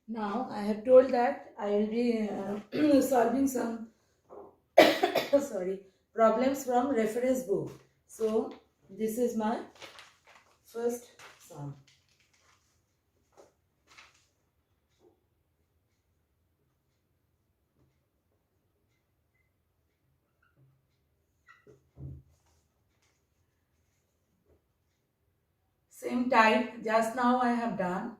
Now I have told that I will be solving some sorry problems from reference book. So this is my first sum. Same type just now I have done.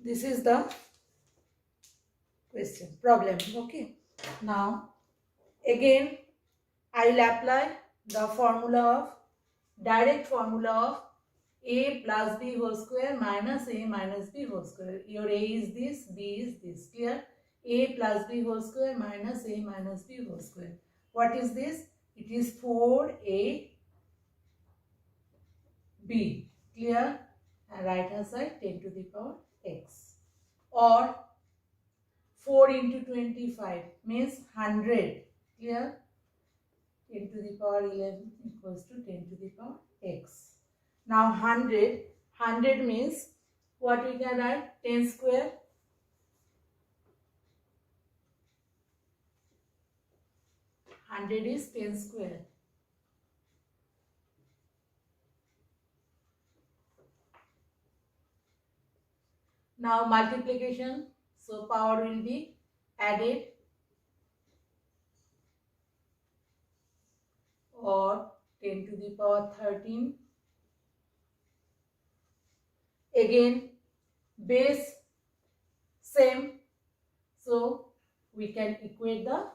This is the question problem. Okay. Now again I will apply the formula of direct formula of a plus b whole square minus a minus b whole square. Your a is this, b is this. Clear? A plus b whole square minus a minus b whole square. What is this? It is 4ab. Clear? And right hand side 10 to the power x. Or 4 into 25 means 100. Clear? 10 to the power 11 equals to 10 to the power x. Now 100 means what we can write? 10 square. 100 is 10 square. Now multiplication. So power will be added or 10 to the power 13. Again base same. So we can equate the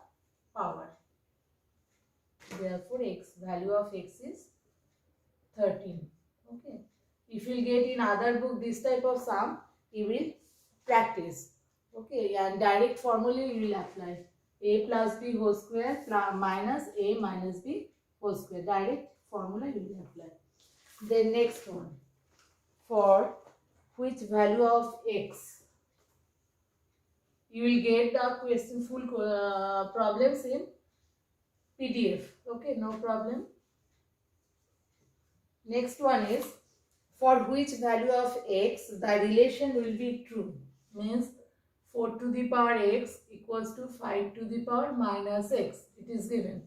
power. Therefore x value of x is 13. Okay. If you get in other book this type of sum, you will practice. Okay. And direct formula you will apply. A plus b whole square minus a minus b whole square. Direct formula you will apply. Then next one. For which value of x? You will get the question full problems in PDF. Okay, no problem. Next one is for which value of x the relation will be true. Means 4 to the power x equals to 5 to the power minus x. It is given.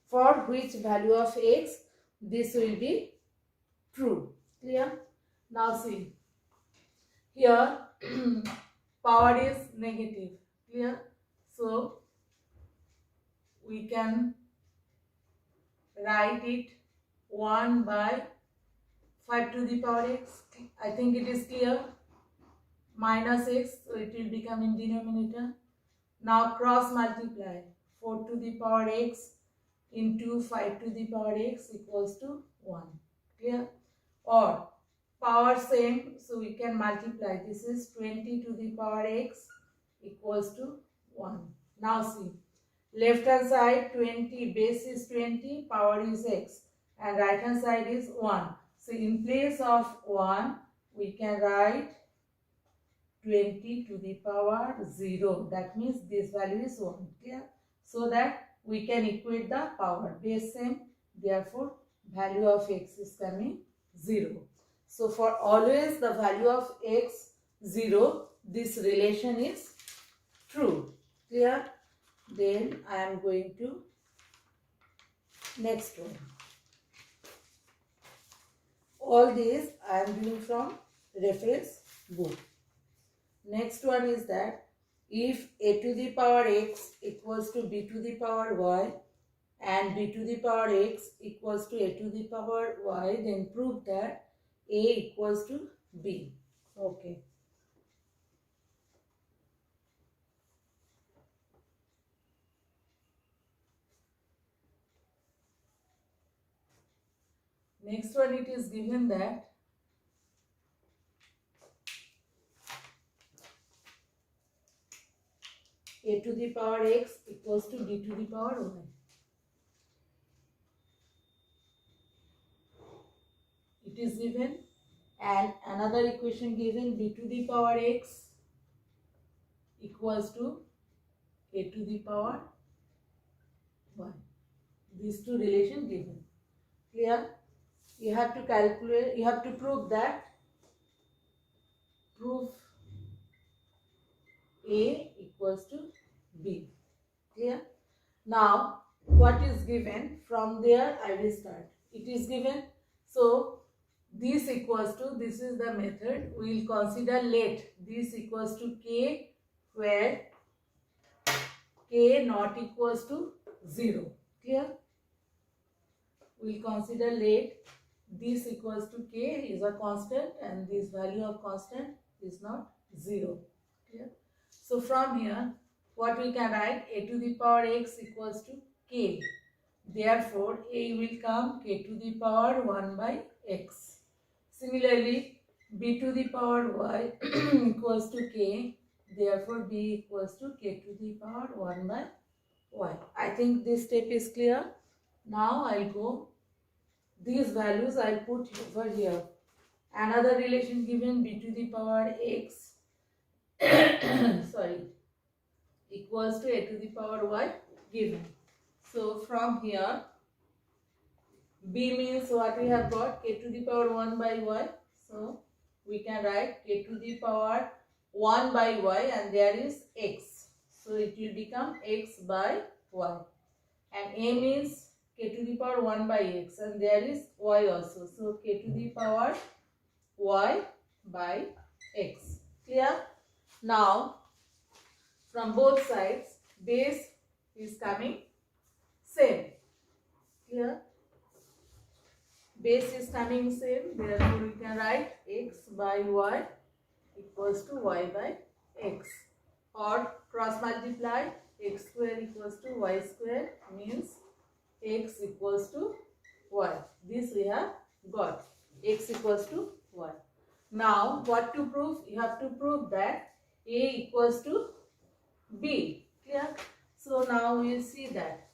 For which value of x this will be true. Clear? Now see. Here power is negative. Clear? So we can write it 1 by 5 to the power x. I think it is clear. Minus x, so it will become in denominator. Now cross multiply. 4 to the power x into 5 to the power x equals to 1. Clear? Or power same, so we can multiply. This is 20 to the power x equals to 1. Now see. Left hand side 20, base is 20, power is x. And right hand side is 1. So in place of 1, we can write 20 to the power 0. That means this value is 1. Clear? So that we can equate the power. Base same. Therefore, value of x is coming 0. So for always the value of x 0, this relation is true. Clear? Then I am going to next one. All these I am doing from reference book. Next one is that if a to the power x equals to b to the power y and b to the power x equals to a to the power y, then prove that a equals to b. Okay. Next one, it is given that a to the power x equals to b to the power y. It is given, and another equation given, b to the power x equals to a to the power y. These two relations given. Clear? You have to calculate, you have to prove that. Proof A equals to B. Clear? Now, what is given? From there I will start. It is given. So, this equals to, this is the method. We will consider let this equals to K, where K not equals to 0. Clear? We will consider let this equals to K is a constant and this value of constant is not 0. Clear? So from here, what we can write? A to the power x equals to K. Therefore, A will come K to the power 1 by x. Similarly, B to the power y equals to K. Therefore, B equals to K to the power 1 by y. I think this step is clear. Now, I'll go. These values I'll put over here. Another relation given, B to the power x sorry, equals to A to the power y given. So from here, B means what we have got? K to the power 1 by y. So we can write K to the power 1 by y and there is x. So it will become x by y. And A means K to the power 1 by x and there is y also. So K to the power y by x. Clear? Now, from both sides, base is coming same. Clear? Base is coming same. Therefore, we can write x by y equals to y by x. Or cross multiply, x square equals to y square means x equals to y. This we have got. X equals to y. Now, what to prove? You have to prove that A equals to B. Clear? So, now we will see that.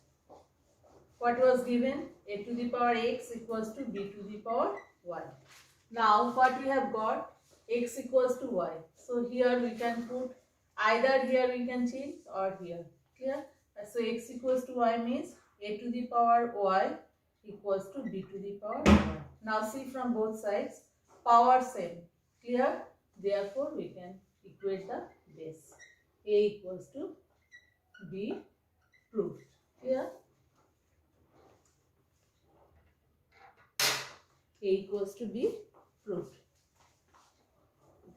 What was given? A to the power x equals to B to the power y. Now, what we have got? X equals to y. So, here we can put either here we can change or here. Clear? So, x equals to y means A to the power y equals to B to the power y. Now, see from both sides, power same. Clear? Therefore, we can equate the base. A equals to B proved. Clear? A equals to B proved.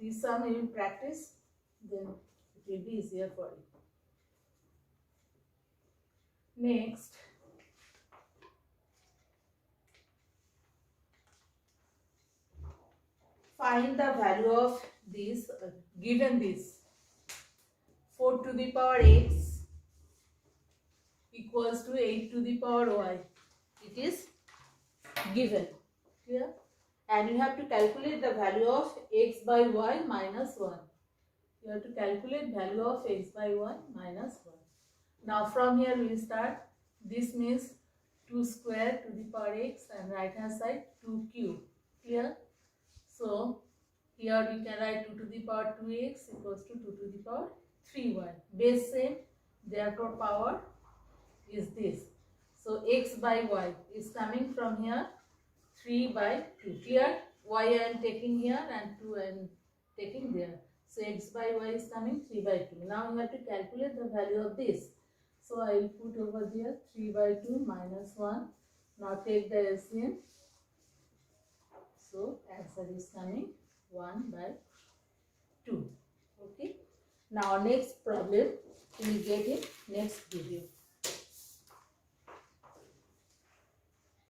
This sum you will practice, then it will be easier for you. Next, find the value of this, given this 4 to the power x equals to 8 to the power y. It is given. Clear? And you have to calculate the value of x by y minus 1. You have to calculate value of x by y minus 1. Now from here we will start. This means 2 square to the power x and right hand side 2 cube. Clear? So here we can write 2 to the power 2x equals to 2 to the power 3y. Base same, therefore power is this. So x by y is coming from here 3 by 2. Clear? Y I am taking here and 2 I am taking there. So x by y is coming 3 by 2. Now you have to calculate the value of this. So I will put over there 3 by 2 minus 1. Now take the LCM. So answer is coming 1 by 2. Okay. Now next problem we will get in next video.